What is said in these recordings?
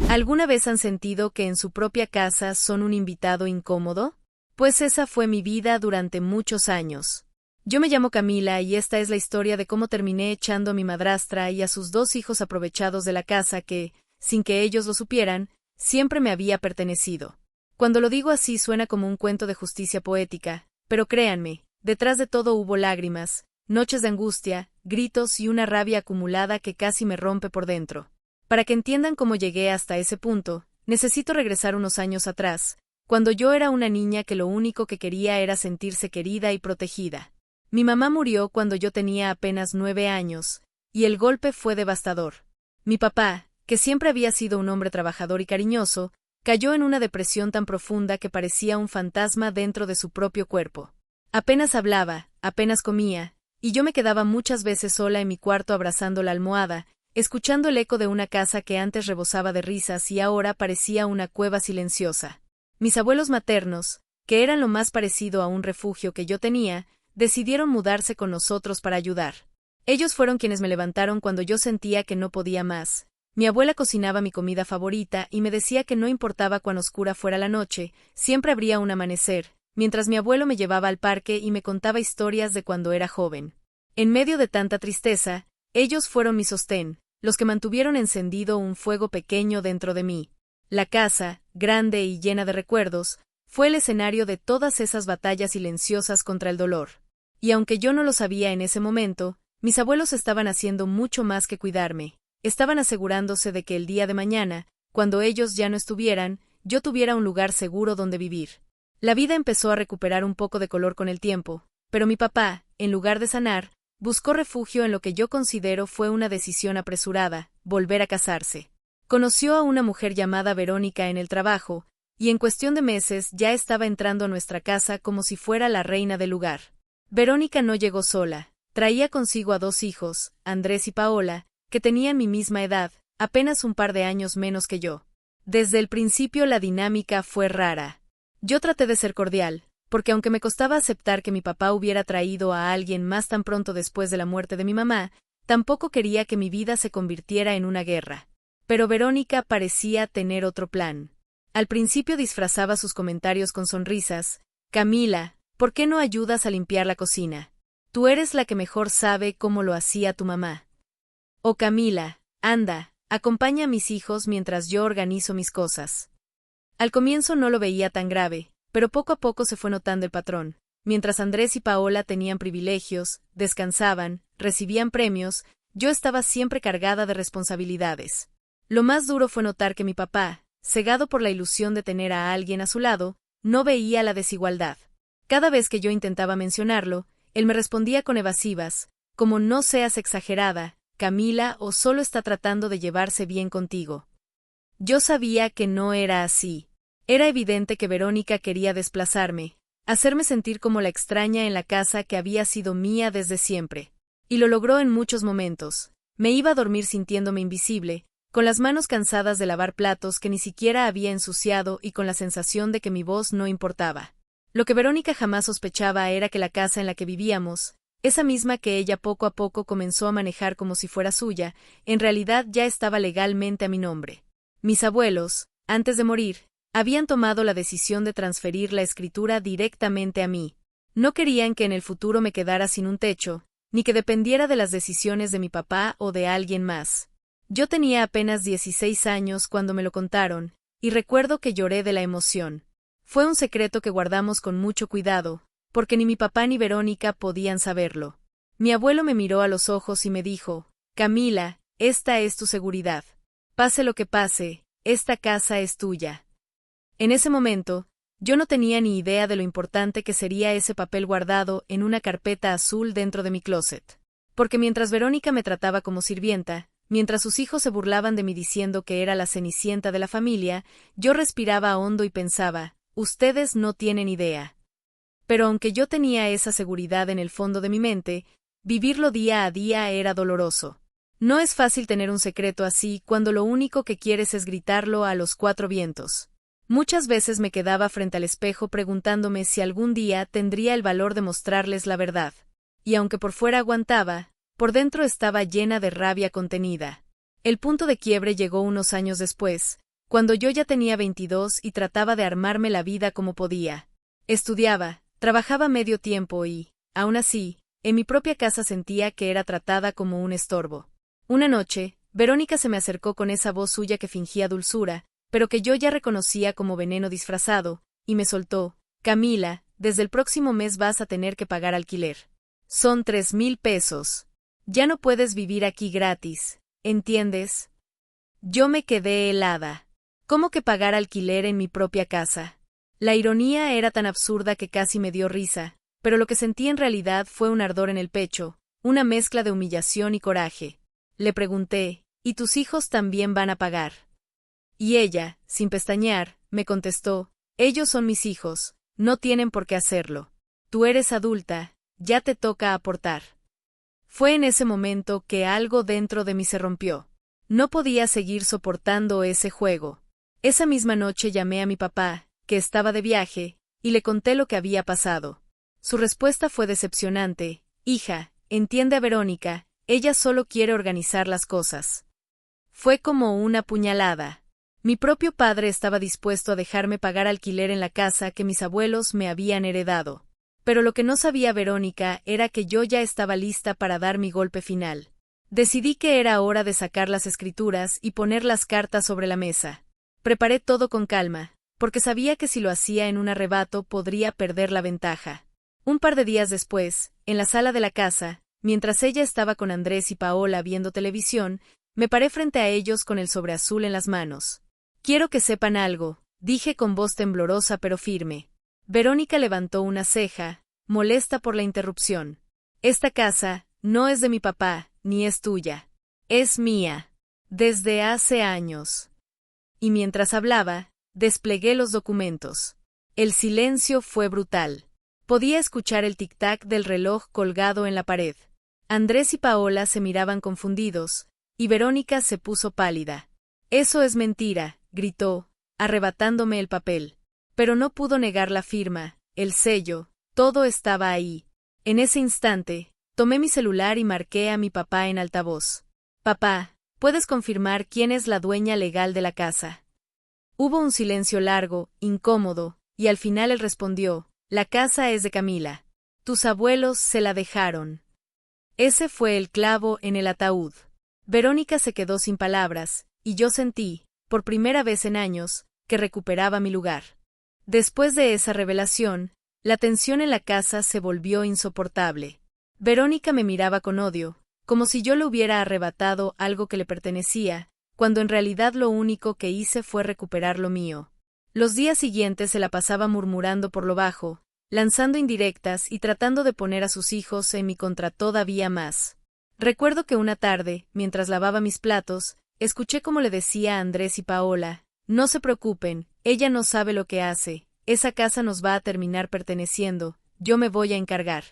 ¿Alguna vez han sentido que en su propia casa son un invitado incómodo? Pues esa fue mi vida durante muchos años. Yo me llamo Camila y esta es la historia de cómo terminé echando a mi madrastra y a sus 2 hijos aprovechados de la casa que, sin que ellos lo supieran, siempre me había pertenecido. Cuando lo digo así suena como un cuento de justicia poética, pero créanme, detrás de todo hubo lágrimas, noches de angustia, gritos y una rabia acumulada que casi me rompe por dentro. Para que entiendan cómo llegué hasta ese punto, necesito regresar unos años atrás, cuando yo era una niña que lo único que quería era sentirse querida y protegida. Mi mamá murió cuando yo tenía apenas 9 años, y el golpe fue devastador. Mi papá, que siempre había sido un hombre trabajador y cariñoso, cayó en una depresión tan profunda que parecía un fantasma dentro de su propio cuerpo. Apenas hablaba, apenas comía, y yo me quedaba muchas veces sola en mi cuarto abrazando la almohada, escuchando el eco de una casa que antes rebosaba de risas y ahora parecía una cueva silenciosa. Mis abuelos maternos, que eran lo más parecido a un refugio que yo tenía, decidieron mudarse con nosotros para ayudar. Ellos fueron quienes me levantaron cuando yo sentía que no podía más. Mi abuela cocinaba mi comida favorita y me decía que no importaba cuán oscura fuera la noche, siempre habría un amanecer, mientras mi abuelo me llevaba al parque y me contaba historias de cuando era joven. En medio de tanta tristeza, ellos fueron mi sostén, los que mantuvieron encendido un fuego pequeño dentro de mí. La casa, grande y llena de recuerdos, fue el escenario de todas esas batallas silenciosas contra el dolor. Y aunque yo no lo sabía en ese momento, mis abuelos estaban haciendo mucho más que cuidarme. Estaban asegurándose de que el día de mañana, cuando ellos ya no estuvieran, yo tuviera un lugar seguro donde vivir. La vida empezó a recuperar un poco de color con el tiempo, pero mi papá, en lugar de sanar, buscó refugio en lo que yo considero fue una decisión apresurada, volver a casarse. Conoció a una mujer llamada Verónica en el trabajo, y en cuestión de meses ya estaba entrando a nuestra casa como si fuera la reina del lugar. Verónica no llegó sola, traía consigo a 2 hijos, Andrés y Paola, que tenían mi misma edad, apenas un par de años menos que yo. Desde el principio la dinámica fue rara. Yo traté de ser cordial, porque aunque me costaba aceptar que mi papá hubiera traído a alguien más tan pronto después de la muerte de mi mamá, tampoco quería que mi vida se convirtiera en una guerra. Pero Verónica parecía tener otro plan. Al principio disfrazaba sus comentarios con sonrisas. Camila, ¿por qué no ayudas a limpiar la cocina? Tú eres la que mejor sabe cómo lo hacía tu mamá. O Camila, anda, acompaña a mis hijos mientras yo organizo mis cosas. Al comienzo no lo veía tan grave, pero poco a poco se fue notando el patrón. Mientras Andrés y Paola tenían privilegios, descansaban, recibían premios, yo estaba siempre cargada de responsabilidades. Lo más duro fue notar que mi papá, cegado por la ilusión de tener a alguien a su lado, no veía la desigualdad. Cada vez que yo intentaba mencionarlo, él me respondía con evasivas, como no seas exagerada, Camila, o solo está tratando de llevarse bien contigo. Yo sabía que no era así. Era evidente que Verónica quería desplazarme, hacerme sentir como la extraña en la casa que había sido mía desde siempre. Y lo logró en muchos momentos. Me iba a dormir sintiéndome invisible, con las manos cansadas de lavar platos que ni siquiera había ensuciado y con la sensación de que mi voz no importaba. Lo que Verónica jamás sospechaba era que la casa en la que vivíamos, esa misma que ella poco a poco comenzó a manejar como si fuera suya, en realidad ya estaba legalmente a mi nombre. Mis abuelos, antes de morir, habían tomado la decisión de transferir la escritura directamente a mí. No querían que en el futuro me quedara sin un techo, ni que dependiera de las decisiones de mi papá o de alguien más. Yo tenía apenas 16 años cuando me lo contaron, y recuerdo que lloré de la emoción. Fue un secreto que guardamos con mucho cuidado, porque ni mi papá ni Verónica podían saberlo. Mi abuelo me miró a los ojos y me dijo, Camila, esta es tu seguridad. Pase lo que pase, esta casa es tuya. En ese momento, yo no tenía ni idea de lo importante que sería ese papel guardado en una carpeta azul dentro de mi closet. Porque mientras Verónica me trataba como sirvienta, mientras sus hijos se burlaban de mí diciendo que era la cenicienta de la familia, yo respiraba hondo y pensaba, ustedes no tienen idea. Pero aunque yo tenía esa seguridad en el fondo de mi mente, vivirlo día a día era doloroso. No es fácil tener un secreto así cuando lo único que quieres es gritarlo a los 4 vientos. Muchas veces me quedaba frente al espejo preguntándome si algún día tendría el valor de mostrarles la verdad. Y aunque por fuera aguantaba, por dentro estaba llena de rabia contenida. El punto de quiebre llegó unos años después, cuando yo ya tenía 22 y trataba de armarme la vida como podía. Estudiaba, trabajaba medio tiempo y, aún así, en mi propia casa sentía que era tratada como un estorbo. Una noche, Verónica se me acercó con esa voz suya que fingía dulzura, pero que yo ya reconocía como veneno disfrazado, y me soltó: Camila, desde el próximo mes vas a tener que pagar alquiler. Son 3,000 pesos. Ya no puedes vivir aquí gratis, ¿entiendes? Yo me quedé helada. ¿Cómo que pagar alquiler en mi propia casa? La ironía era tan absurda que casi me dio risa, pero lo que sentí en realidad fue un ardor en el pecho, una mezcla de humillación y coraje. Le pregunté: ¿y tus hijos también van a pagar? Y ella, sin pestañear, me contestó: ellos son mis hijos, no tienen por qué hacerlo. Tú eres adulta, ya te toca aportar. Fue en ese momento que algo dentro de mí se rompió. No podía seguir soportando ese juego. Esa misma noche llamé a mi papá, que estaba de viaje, y le conté lo que había pasado. Su respuesta fue decepcionante: hija, entiende a Verónica, ella solo quiere organizar las cosas. Fue como una puñalada. Mi propio padre estaba dispuesto a dejarme pagar alquiler en la casa que mis abuelos me habían heredado. Pero lo que no sabía Verónica era que yo ya estaba lista para dar mi golpe final. Decidí que era hora de sacar las escrituras y poner las cartas sobre la mesa. Preparé todo con calma, porque sabía que si lo hacía en un arrebato podría perder la ventaja. Un par de días después, en la sala de la casa, mientras ella estaba con Andrés y Paola viendo televisión, me paré frente a ellos con el sobre azul en las manos. Quiero que sepan algo, dije con voz temblorosa pero firme. Verónica levantó una ceja, molesta por la interrupción. Esta casa no es de mi papá, ni es tuya. Es mía. Desde hace años. Y mientras hablaba, desplegué los documentos. El silencio fue brutal. Podía escuchar el tic-tac del reloj colgado en la pared. Andrés y Paola se miraban confundidos, y Verónica se puso pálida. Eso es mentira, gritó, arrebatándome el papel. Pero no pudo negar la firma, el sello, todo estaba ahí. En ese instante, tomé mi celular y marqué a mi papá en altavoz. Papá, ¿puedes confirmar quién es la dueña legal de la casa? Hubo un silencio largo, incómodo, y al final él respondió: la casa es de Camila. Tus abuelos se la dejaron. Ese fue el clavo en el ataúd. Verónica se quedó sin palabras, y yo sentí, por primera vez en años, que recuperaba mi lugar. Después de esa revelación, la tensión en la casa se volvió insoportable. Verónica me miraba con odio, como si yo le hubiera arrebatado algo que le pertenecía, cuando en realidad lo único que hice fue recuperar lo mío. Los días siguientes se la pasaba murmurando por lo bajo, lanzando indirectas y tratando de poner a sus hijos en mi contra todavía más. Recuerdo que una tarde, mientras lavaba mis platos, escuché cómo le decía a Andrés y Paola: no se preocupen, ella no sabe lo que hace, esa casa nos va a terminar perteneciendo, yo me voy a encargar.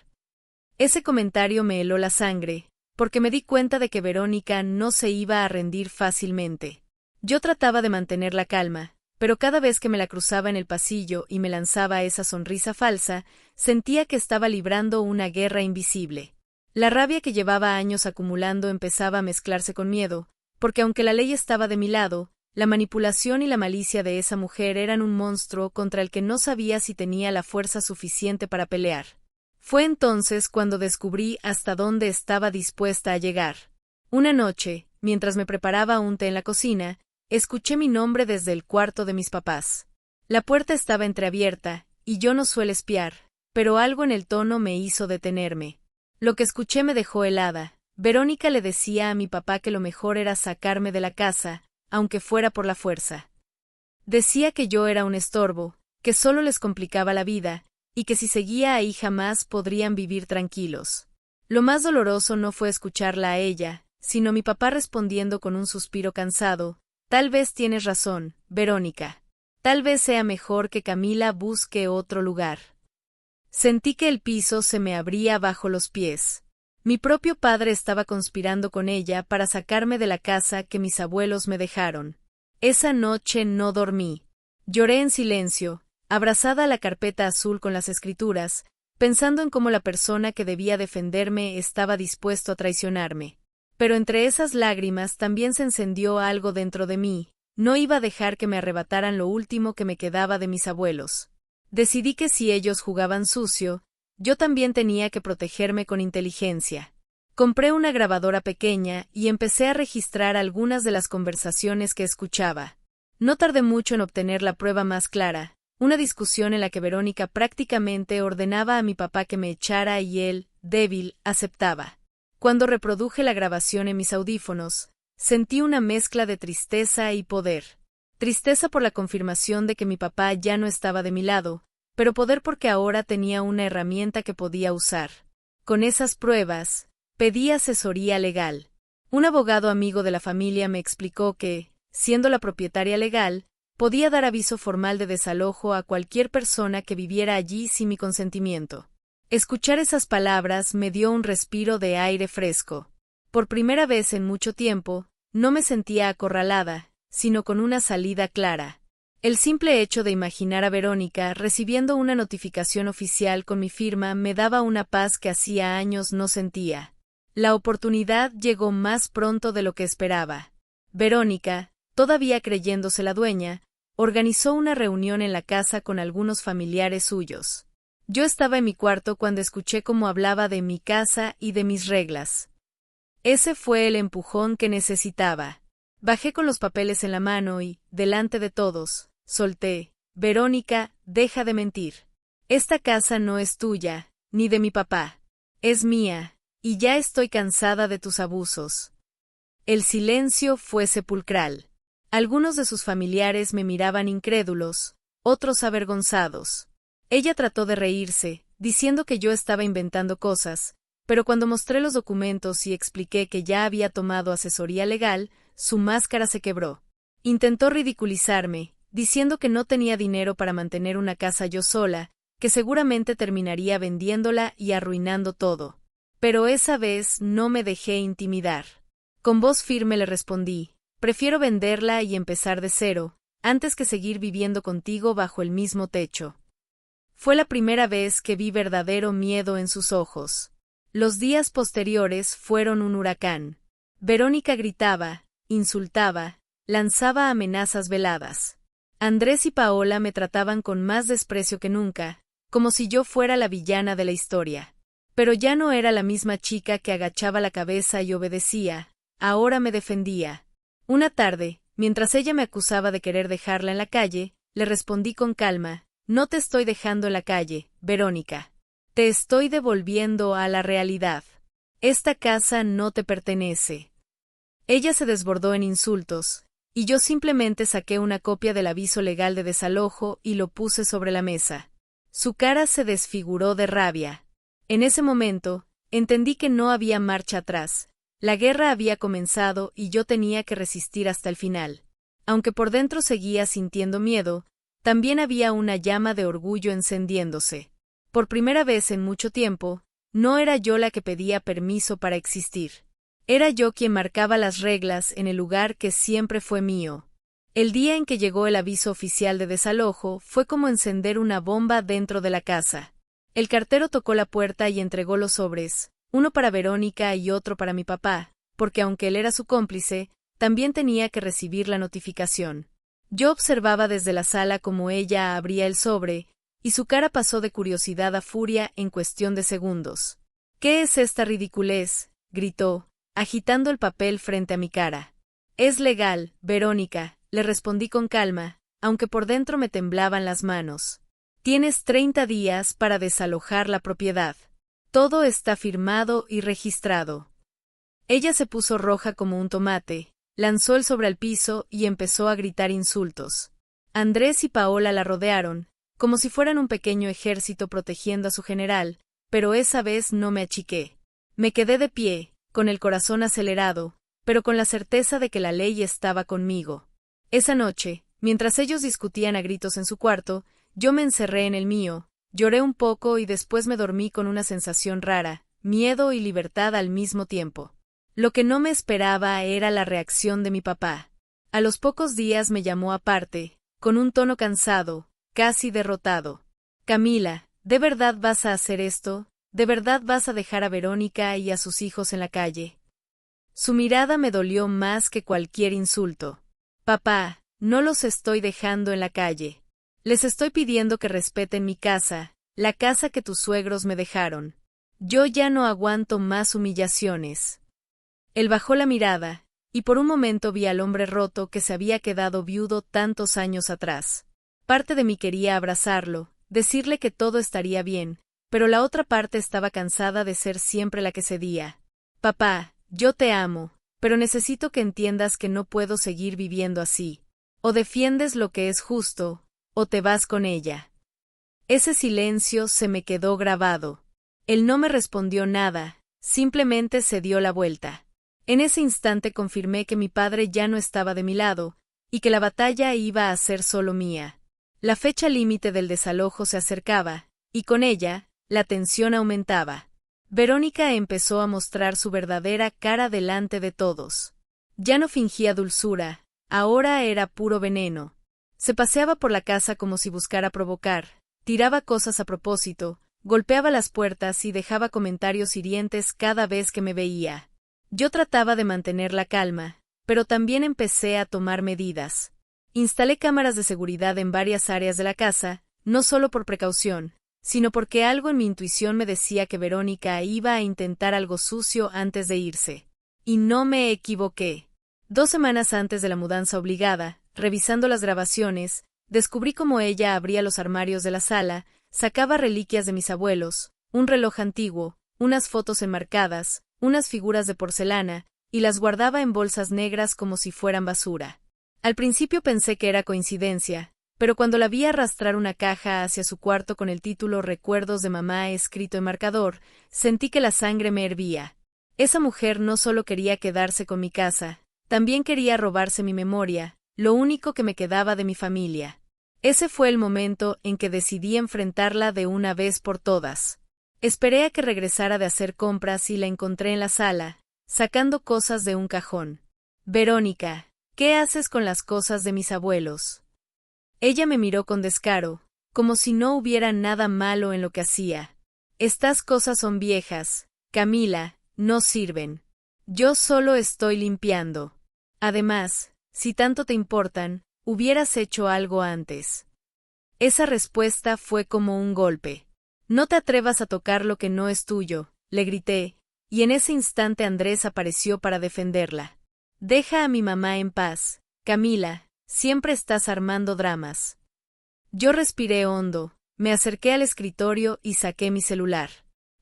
Ese comentario me heló la sangre, porque me di cuenta de que Verónica no se iba a rendir fácilmente. Yo trataba de mantener la calma, pero cada vez que me la cruzaba en el pasillo y me lanzaba esa sonrisa falsa, sentía que estaba librando una guerra invisible. La rabia que llevaba años acumulando empezaba a mezclarse con miedo, porque aunque la ley estaba de mi lado, la manipulación y la malicia de esa mujer eran un monstruo contra el que no sabía si tenía la fuerza suficiente para pelear. Fue entonces cuando descubrí hasta dónde estaba dispuesta a llegar. Una noche, mientras me preparaba un té en la cocina, escuché mi nombre desde el cuarto de mis papás. La puerta estaba entreabierta, y yo no suelo espiar, pero algo en el tono me hizo detenerme. Lo que escuché me dejó helada. Verónica le decía a mi papá que lo mejor era sacarme de la casa, aunque fuera por la fuerza. Decía que yo era un estorbo, que solo les complicaba la vida, y que si seguía ahí jamás podrían vivir tranquilos. Lo más doloroso no fue escucharla a ella, sino mi papá respondiendo con un suspiro cansado: tal vez tienes razón, Verónica. Tal vez sea mejor que Camila busque otro lugar. Sentí que el piso se me abría bajo los pies. Mi propio padre estaba conspirando con ella para sacarme de la casa que mis abuelos me dejaron. Esa noche no dormí. Lloré en silencio, abrazada a la carpeta azul con las escrituras, pensando en cómo la persona que debía defenderme estaba dispuesto a traicionarme. Pero entre esas lágrimas también se encendió algo dentro de mí, no iba a dejar que me arrebataran lo último que me quedaba de mis abuelos. Decidí que si ellos jugaban sucio, yo también tenía que protegerme con inteligencia. Compré una grabadora pequeña y empecé a registrar algunas de las conversaciones que escuchaba. No tardé mucho en obtener la prueba más clara, una discusión en la que Verónica prácticamente ordenaba a mi papá que me echara y él, débil, aceptaba. Cuando reproduje la grabación en mis audífonos, sentí una mezcla de tristeza y poder. Tristeza por la confirmación de que mi papá ya no estaba de mi lado, pero poder porque ahora tenía una herramienta que podía usar. Con esas pruebas, pedí asesoría legal. Un abogado amigo de la familia me explicó que, siendo la propietaria legal, podía dar aviso formal de desalojo a cualquier persona que viviera allí sin mi consentimiento. Escuchar esas palabras me dio un respiro de aire fresco. Por primera vez en mucho tiempo, no me sentía acorralada, sino con una salida clara. El simple hecho de imaginar a Verónica recibiendo una notificación oficial con mi firma me daba una paz que hacía años no sentía. La oportunidad llegó más pronto de lo que esperaba. Verónica, todavía creyéndose la dueña, organizó una reunión en la casa con algunos familiares suyos. Yo estaba en mi cuarto cuando escuché cómo hablaba de mi casa y de mis reglas. Ese fue el empujón que necesitaba. Bajé con los papeles en la mano y, delante de todos, solté: Verónica, deja de mentir. Esta casa no es tuya, ni de mi papá. Es mía, y ya estoy cansada de tus abusos. El silencio fue sepulcral. Algunos de sus familiares me miraban incrédulos, otros avergonzados. Ella trató de reírse, diciendo que yo estaba inventando cosas, pero cuando mostré los documentos y expliqué que ya había tomado asesoría legal, su máscara se quebró. Intentó ridiculizarme, diciendo que no tenía dinero para mantener una casa yo sola, que seguramente terminaría vendiéndola y arruinando todo. Pero esa vez no me dejé intimidar. Con voz firme le respondí: prefiero venderla y empezar de cero, antes que seguir viviendo contigo bajo el mismo techo. Fue la primera vez que vi verdadero miedo en sus ojos. Los días posteriores fueron un huracán. Verónica gritaba, insultaba, lanzaba amenazas veladas. Andrés y Paola me trataban con más desprecio que nunca, como si yo fuera la villana de la historia. Pero ya no era la misma chica que agachaba la cabeza y obedecía, ahora me defendía. Una tarde, mientras ella me acusaba de querer dejarla en la calle, le respondí con calma: no te estoy dejando en la calle, Verónica. Te estoy devolviendo a la realidad. Esta casa no te pertenece. Ella se desbordó en insultos, y yo simplemente saqué una copia del aviso legal de desalojo y lo puse sobre la mesa. Su cara se desfiguró de rabia. En ese momento, entendí que no había marcha atrás. La guerra había comenzado y yo tenía que resistir hasta el final. Aunque por dentro seguía sintiendo miedo, también había una llama de orgullo encendiéndose. Por primera vez en mucho tiempo, no era yo la que pedía permiso para existir. Era yo quien marcaba las reglas en el lugar que siempre fue mío. El día en que llegó el aviso oficial de desalojo fue como encender una bomba dentro de la casa. El cartero tocó la puerta y entregó los sobres, uno para Verónica y otro para mi papá, porque aunque él era su cómplice, también tenía que recibir la notificación. Yo observaba desde la sala cómo ella abría el sobre, y su cara pasó de curiosidad a furia en cuestión de segundos. ¿Qué es esta ridiculez?, gritó, agitando el papel frente a mi cara. Es legal, Verónica, le respondí con calma, aunque por dentro me temblaban las manos. Tienes 30 días para desalojar la propiedad. Todo está firmado y registrado. Ella se puso roja como un tomate, lanzó el sobre al piso y empezó a gritar insultos. Andrés y Paola la rodearon, como si fueran un pequeño ejército protegiendo a su general, pero esa vez no me achiqué. Me quedé de pie, con el corazón acelerado, pero con la certeza de que la ley estaba conmigo. Esa noche, mientras ellos discutían a gritos en su cuarto, yo me encerré en el mío, lloré un poco y después me dormí con una sensación rara, miedo y libertad al mismo tiempo. Lo que no me esperaba era la reacción de mi papá. A los pocos días me llamó aparte, con un tono cansado, casi derrotado. Camila, ¿de verdad vas a hacer esto? ¿De verdad vas a dejar a Verónica y a sus hijos en la calle? Su mirada me dolió más que cualquier insulto. Papá, no los estoy dejando en la calle. Les estoy pidiendo que respeten mi casa, la casa que tus suegros me dejaron. Yo ya no aguanto más humillaciones. Él bajó la mirada, y por un momento vi al hombre roto que se había quedado viudo tantos años atrás. Parte de mí quería abrazarlo, decirle que todo estaría bien, pero la otra parte estaba cansada de ser siempre la que cedía. Papá, yo te amo, pero necesito que entiendas que no puedo seguir viviendo así. O defiendes lo que es justo, o te vas con ella. Ese silencio se me quedó grabado. Él no me respondió nada, simplemente se dio la vuelta. En ese instante confirmé que mi padre ya no estaba de mi lado, y que la batalla iba a ser solo mía. La fecha límite del desalojo se acercaba, y con ella, la tensión aumentaba. Verónica empezó a mostrar su verdadera cara delante de todos. Ya no fingía dulzura, ahora era puro veneno. Se paseaba por la casa como si buscara provocar, tiraba cosas a propósito, golpeaba las puertas y dejaba comentarios hirientes cada vez que me veía. Yo trataba de mantener la calma, pero también empecé a tomar medidas. Instalé cámaras de seguridad en varias áreas de la casa, no solo por precaución, sino porque algo en mi intuición me decía que Verónica iba a intentar algo sucio antes de irse. Y no me equivoqué. 2 semanas antes de la mudanza obligada, revisando las grabaciones, descubrí cómo ella abría los armarios de la sala, sacaba reliquias de mis abuelos, un reloj antiguo, unas fotos enmarcadas, unas figuras de porcelana, y las guardaba en bolsas negras como si fueran basura. Al principio pensé que era coincidencia, pero cuando la vi arrastrar una caja hacia su cuarto con el título Recuerdos de mamá escrito en marcador, sentí que la sangre me hervía. Esa mujer no solo quería quedarse con mi casa, también quería robarse mi memoria, lo único que me quedaba de mi familia. Ese fue el momento en que decidí enfrentarla de una vez por todas. Esperé a que regresara de hacer compras y la encontré en la sala, sacando cosas de un cajón. Verónica, ¿qué haces con las cosas de mis abuelos? Ella me miró con descaro, como si no hubiera nada malo en lo que hacía. Estas cosas son viejas, Camila, no sirven. Yo solo estoy limpiando. Además, si tanto te importan, hubieras hecho algo antes. Esa respuesta fue como un golpe. No te atrevas a tocar lo que no es tuyo, le grité, y en ese instante Andrés apareció para defenderla. Deja a mi mamá en paz, Camila, siempre estás armando dramas. Yo respiré hondo, me acerqué al escritorio y saqué mi celular.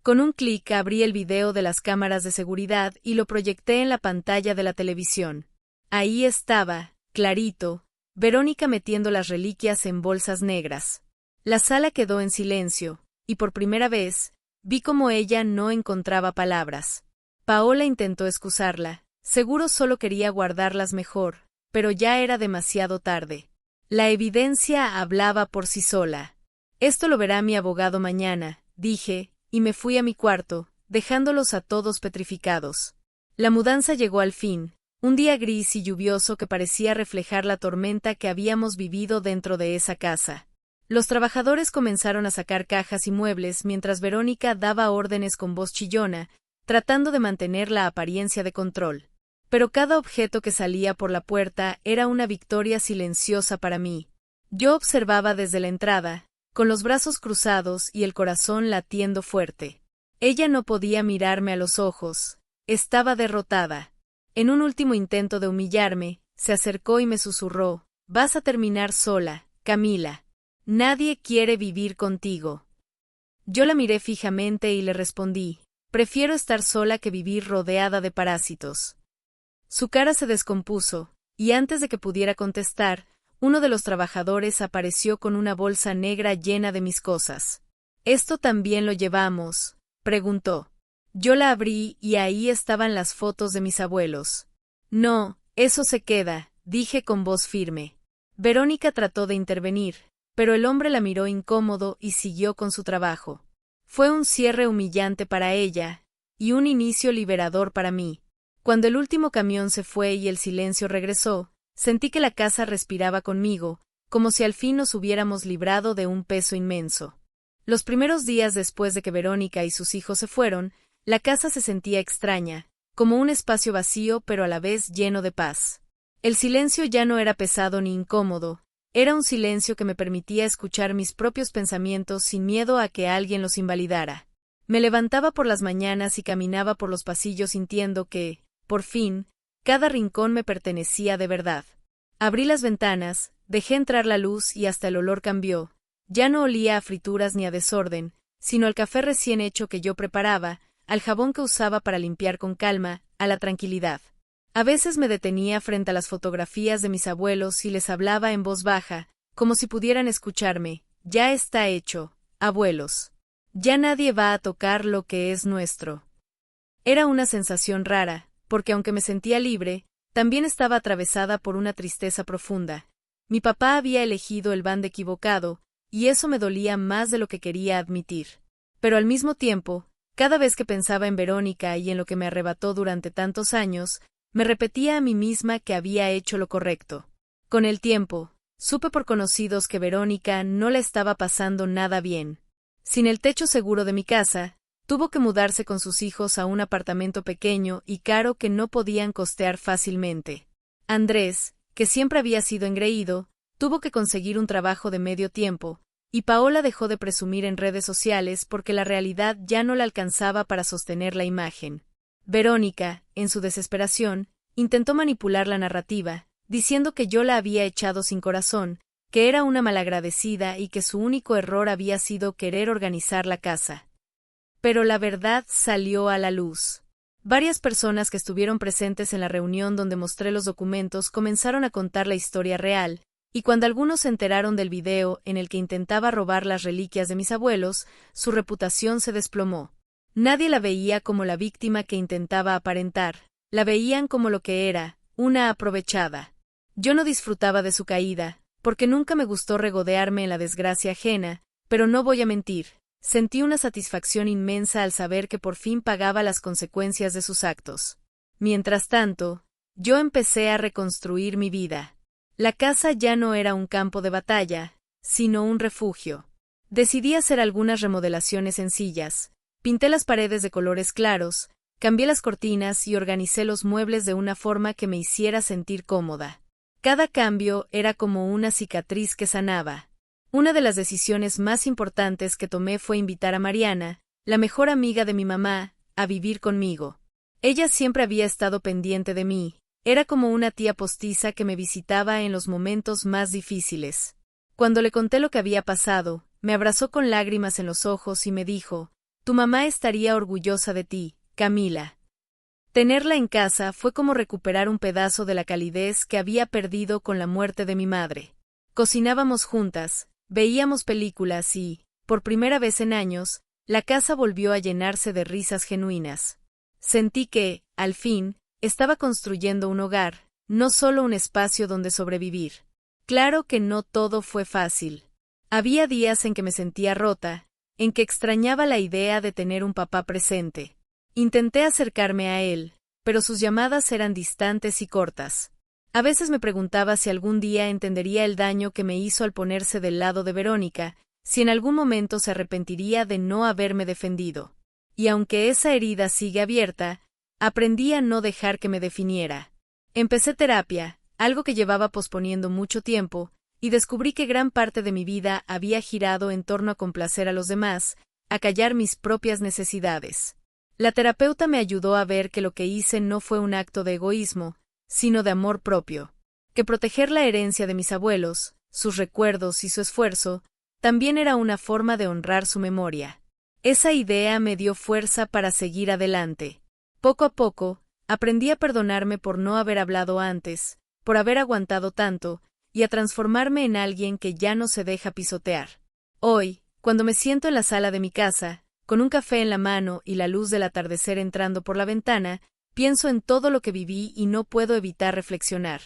Con un clic abrí el video de las cámaras de seguridad y lo proyecté en la pantalla de la televisión. Ahí estaba, clarito, Verónica metiendo las reliquias en bolsas negras. La sala quedó en silencio, y por primera vez, vi cómo ella no encontraba palabras. Paola intentó excusarla, seguro solo quería guardarlas mejor, pero ya era demasiado tarde. La evidencia hablaba por sí sola. Esto lo verá mi abogado mañana, dije, y me fui a mi cuarto, dejándolos a todos petrificados. La mudanza llegó al fin, un día gris y lluvioso que parecía reflejar la tormenta que habíamos vivido dentro de esa casa. Los trabajadores comenzaron a sacar cajas y muebles mientras Verónica daba órdenes con voz chillona, tratando de mantener la apariencia de control. Pero cada objeto que salía por la puerta era una victoria silenciosa para mí. Yo observaba desde la entrada, con los brazos cruzados y el corazón latiendo fuerte. Ella no podía mirarme a los ojos, estaba derrotada. En un último intento de humillarme, se acercó y me susurró, «Vas a terminar sola, Camila. Nadie quiere vivir contigo». Yo la miré fijamente y le respondí, «Prefiero estar sola que vivir rodeada de parásitos». Su cara se descompuso, y antes de que pudiera contestar, uno de los trabajadores apareció con una bolsa negra llena de mis cosas. «¿Esto también lo llevamos?», preguntó. Yo la abrí y ahí estaban las fotos de mis abuelos. «No, eso se queda», dije con voz firme. Verónica trató de intervenir, pero el hombre la miró incómodo y siguió con su trabajo. Fue un cierre humillante para ella, y un inicio liberador para mí. Cuando el último camión se fue y el silencio regresó, sentí que la casa respiraba conmigo, como si al fin nos hubiéramos librado de un peso inmenso. Los primeros días después de que Verónica y sus hijos se fueron, la casa se sentía extraña, como un espacio vacío pero a la vez lleno de paz. El silencio ya no era pesado ni incómodo, era un silencio que me permitía escuchar mis propios pensamientos sin miedo a que alguien los invalidara. Me levantaba por las mañanas y caminaba por los pasillos sintiendo que, por fin, cada rincón me pertenecía de verdad. Abrí las ventanas, dejé entrar la luz y hasta el olor cambió. Ya no olía a frituras ni a desorden, sino al café recién hecho que yo preparaba, al jabón que usaba para limpiar con calma, a la tranquilidad. A veces me detenía frente a las fotografías de mis abuelos y les hablaba en voz baja, como si pudieran escucharme. Ya está hecho, abuelos. Ya nadie va a tocar lo que es nuestro. Era una sensación rara, porque aunque me sentía libre, también estaba atravesada por una tristeza profunda. Mi papá había elegido el bando equivocado, y eso me dolía más de lo que quería admitir. Pero al mismo tiempo, cada vez que pensaba en Verónica y en lo que me arrebató durante tantos años, me repetía a mí misma que había hecho lo correcto. Con el tiempo, supe por conocidos que Verónica no la estaba pasando nada bien. Sin el techo seguro de mi casa, tuvo que mudarse con sus hijos a un apartamento pequeño y caro que no podían costear fácilmente. Andrés, que siempre había sido engreído, tuvo que conseguir un trabajo de medio tiempo, y Paola dejó de presumir en redes sociales porque la realidad ya no la alcanzaba para sostener la imagen. Verónica, en su desesperación, intentó manipular la narrativa, diciendo que yo la había echado sin corazón, que era una malagradecida y que su único error había sido querer organizar la casa. Pero la verdad salió a la luz. Varias personas que estuvieron presentes en la reunión donde mostré los documentos comenzaron a contar la historia real, y cuando algunos se enteraron del video en el que intentaba robar las reliquias de mis abuelos, su reputación se desplomó. Nadie la veía como la víctima que intentaba aparentar, la veían como lo que era, una aprovechada. Yo no disfrutaba de su caída, porque nunca me gustó regodearme en la desgracia ajena, pero no voy a mentir, sentí una satisfacción inmensa al saber que por fin pagaba las consecuencias de sus actos. Mientras tanto, yo empecé a reconstruir mi vida. La casa ya no era un campo de batalla, sino un refugio. Decidí hacer algunas remodelaciones sencillas. Pinté las paredes de colores claros, cambié las cortinas y organicé los muebles de una forma que me hiciera sentir cómoda. Cada cambio era como una cicatriz que sanaba. Una de las decisiones más importantes que tomé fue invitar a Mariana, la mejor amiga de mi mamá, a vivir conmigo. Ella siempre había estado pendiente de mí, era como una tía postiza que me visitaba en los momentos más difíciles. Cuando le conté lo que había pasado, me abrazó con lágrimas en los ojos y me dijo: «Tu mamá estaría orgullosa de ti, Camila». Tenerla en casa fue como recuperar un pedazo de la calidez que había perdido con la muerte de mi madre. Cocinábamos juntas, veíamos películas y, por primera vez en años, la casa volvió a llenarse de risas genuinas. Sentí que, al fin, estaba construyendo un hogar, no solo un espacio donde sobrevivir. Claro que no todo fue fácil. Había días en que me sentía rota, en que extrañaba la idea de tener un papá presente. Intenté acercarme a él, pero sus llamadas eran distantes y cortas. A veces me preguntaba si algún día entendería el daño que me hizo al ponerse del lado de Verónica, si en algún momento se arrepentiría de no haberme defendido. Y aunque esa herida sigue abierta, aprendí a no dejar que me definiera. Empecé terapia, algo que llevaba posponiendo mucho tiempo, y descubrí que gran parte de mi vida había girado en torno a complacer a los demás, a callar mis propias necesidades. La terapeuta me ayudó a ver que lo que hice no fue un acto de egoísmo, sino de amor propio, que proteger la herencia de mis abuelos, sus recuerdos y su esfuerzo, también era una forma de honrar su memoria. Esa idea me dio fuerza para seguir adelante. Poco a poco, aprendí a perdonarme por no haber hablado antes, por haber aguantado tanto, y a transformarme en alguien que ya no se deja pisotear. Hoy, cuando me siento en la sala de mi casa, con un café en la mano y la luz del atardecer entrando por la ventana, pienso en todo lo que viví y no puedo evitar reflexionar.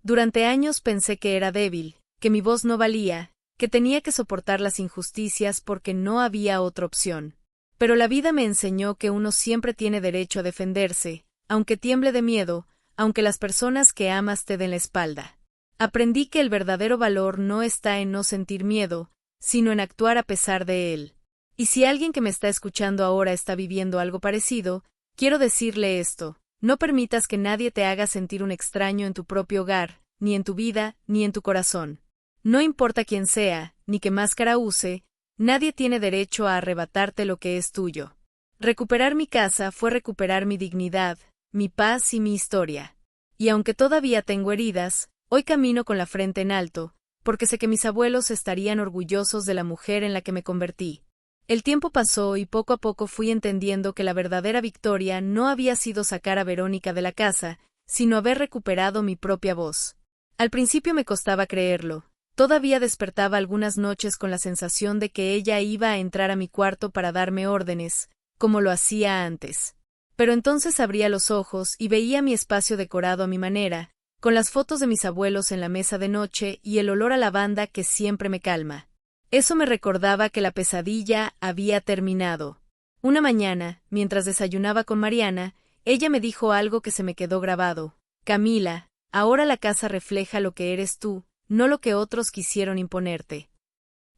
Durante años pensé que era débil, que mi voz no valía, que tenía que soportar las injusticias porque no había otra opción. Pero la vida me enseñó que uno siempre tiene derecho a defenderse, aunque tiemble de miedo, aunque las personas que amas te den la espalda. Aprendí que el verdadero valor no está en no sentir miedo, sino en actuar a pesar de él. Y si alguien que me está escuchando ahora está viviendo algo parecido, quiero decirle esto: No permitas que nadie te haga sentir un extraño en tu propio hogar, ni en tu vida, ni en tu corazón. No importa quién sea, ni qué máscara use, nadie tiene derecho a arrebatarte lo que es tuyo. Recuperar mi casa fue recuperar mi dignidad, mi paz y mi historia. Y aunque todavía tengo heridas, hoy camino con la frente en alto, porque sé que mis abuelos estarían orgullosos de la mujer en la que me convertí. El tiempo pasó y poco a poco fui entendiendo que la verdadera victoria no había sido sacar a Verónica de la casa, sino haber recuperado mi propia voz. Al principio me costaba creerlo. Todavía despertaba algunas noches con la sensación de que ella iba a entrar a mi cuarto para darme órdenes, como lo hacía antes. Pero entonces abría los ojos y veía mi espacio decorado a mi manera, con las fotos de mis abuelos en la mesa de noche y el olor a lavanda que siempre me calma. Eso me recordaba que la pesadilla había terminado. Una mañana, mientras desayunaba con Mariana, ella me dijo algo que se me quedó grabado. Camila, ahora la casa refleja lo que eres tú, no lo que otros quisieron imponerte.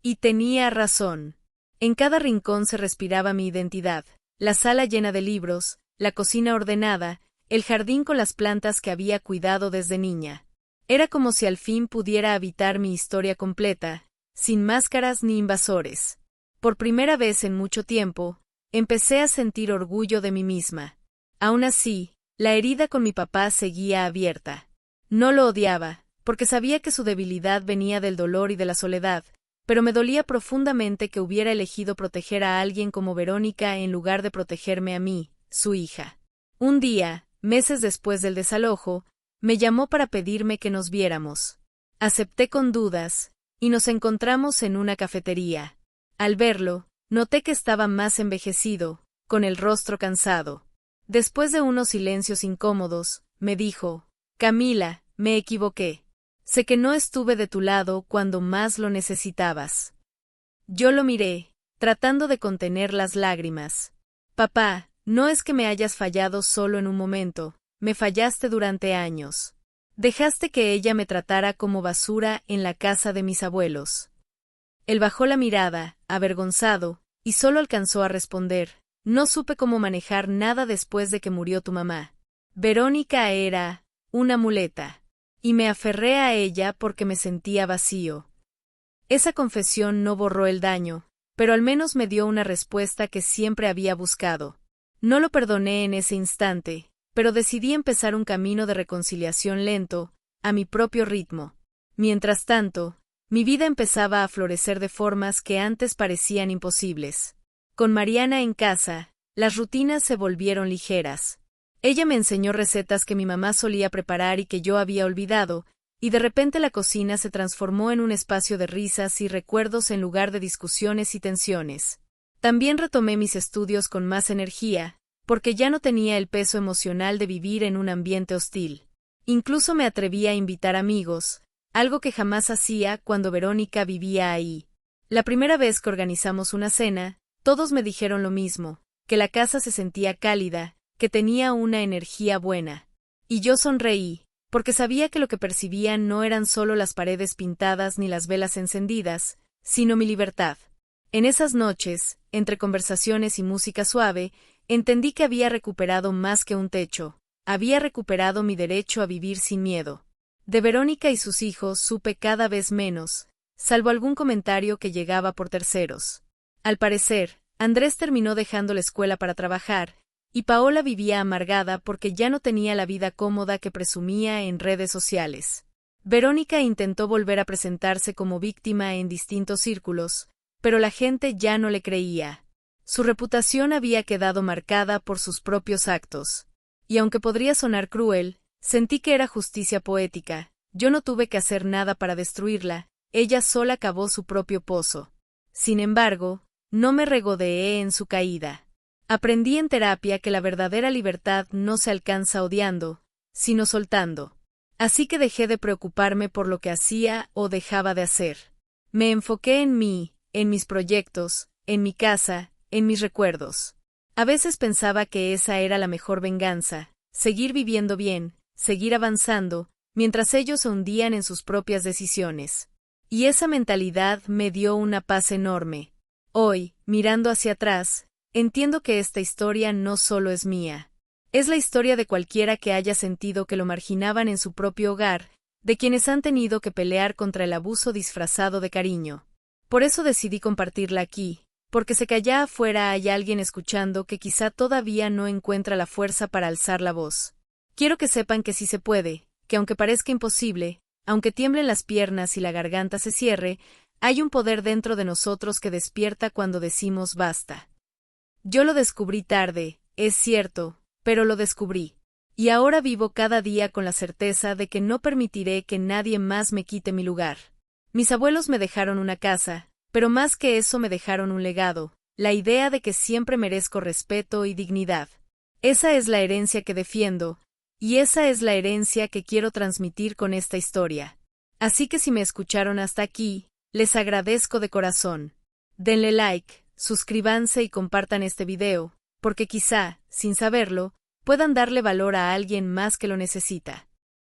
Y tenía razón. En cada rincón se respiraba mi identidad, la sala llena de libros, la cocina ordenada, el jardín con las plantas que había cuidado desde niña. Era como si al fin pudiera habitar mi historia completa, sin máscaras ni invasores. Por primera vez en mucho tiempo, empecé a sentir orgullo de mí misma. Aún así, la herida con mi papá seguía abierta. No lo odiaba, porque sabía que su debilidad venía del dolor y de la soledad, pero me dolía profundamente que hubiera elegido proteger a alguien como Verónica en lugar de protegerme a mí, su hija. Un día, meses después del desalojo, me llamó para pedirme que nos viéramos. Acepté con dudas, y nos encontramos en una cafetería. Al verlo, noté que estaba más envejecido, con el rostro cansado. Después de unos silencios incómodos, me dijo, Camila, me equivoqué. Sé que no estuve de tu lado cuando más lo necesitabas. Yo lo miré, tratando de contener las lágrimas. Papá, no es que me hayas fallado solo en un momento, me fallaste durante años. Dejaste que ella me tratara como basura en la casa de mis abuelos. Él bajó la mirada, avergonzado, y solo alcanzó a responder, no supe cómo manejar nada después de que murió tu mamá. Verónica era una muleta, y me aferré a ella porque me sentía vacío. Esa confesión no borró el daño, pero al menos me dio una respuesta que siempre había buscado. No lo perdoné en ese instante, pero decidí empezar un camino de reconciliación lento, a mi propio ritmo. Mientras tanto, mi vida empezaba a florecer de formas que antes parecían imposibles. Con Mariana en casa, las rutinas se volvieron ligeras. Ella me enseñó recetas que mi mamá solía preparar y que yo había olvidado, y de repente la cocina se transformó en un espacio de risas y recuerdos en lugar de discusiones y tensiones. También retomé mis estudios con más energía, porque ya no tenía el peso emocional de vivir en un ambiente hostil. Incluso me atreví a invitar amigos, algo que jamás hacía cuando Verónica vivía ahí. La primera vez que organizamos una cena, todos me dijeron lo mismo, que la casa se sentía cálida, que tenía una energía buena. Y yo sonreí, porque sabía que lo que percibían no eran solo las paredes pintadas ni las velas encendidas, sino mi libertad. En esas noches, entre conversaciones y música suave, entendí que había recuperado más que un techo, había recuperado mi derecho a vivir sin miedo. De Verónica y sus hijos supe cada vez menos, salvo algún comentario que llegaba por terceros. Al parecer, Andrés terminó dejando la escuela para trabajar, y Paola vivía amargada porque ya no tenía la vida cómoda que presumía en redes sociales. Verónica intentó volver a presentarse como víctima en distintos círculos, pero la gente ya no le creía. Su reputación había quedado marcada por sus propios actos. Y aunque podría sonar cruel, sentí que era justicia poética. Yo no tuve que hacer nada para destruirla, ella sola cavó su propio pozo. Sin embargo, no me regodeé en su caída. Aprendí en terapia que la verdadera libertad no se alcanza odiando, sino soltando. Así que dejé de preocuparme por lo que hacía o dejaba de hacer. Me enfoqué en mí, en mis proyectos, en mi casa, en mis recuerdos. A veces pensaba que esa era la mejor venganza, seguir viviendo bien, seguir avanzando, mientras ellos se hundían en sus propias decisiones. Y esa mentalidad me dio una paz enorme. Hoy, mirando hacia atrás, entiendo que esta historia no solo es mía. Es la historia de cualquiera que haya sentido que lo marginaban en su propio hogar, de quienes han tenido que pelear contra el abuso disfrazado de cariño. Por eso decidí compartirla aquí, porque sé que allá afuera hay alguien escuchando que quizá todavía no encuentra la fuerza para alzar la voz. Quiero que sepan que sí se puede, que aunque parezca imposible, aunque tiemblen las piernas y la garganta se cierre, hay un poder dentro de nosotros que despierta cuando decimos basta. Yo lo descubrí tarde, es cierto, pero lo descubrí. Y ahora vivo cada día con la certeza de que no permitiré que nadie más me quite mi lugar. Mis abuelos me dejaron una casa, pero más que eso me dejaron un legado, la idea de que siempre merezco respeto y dignidad. Esa es la herencia que defiendo, y esa es la herencia que quiero transmitir con esta historia. Así que si me escucharon hasta aquí, les agradezco de corazón. Denle like, suscríbanse y compartan este video, porque quizá, sin saberlo, puedan darle valor a alguien más que lo necesita.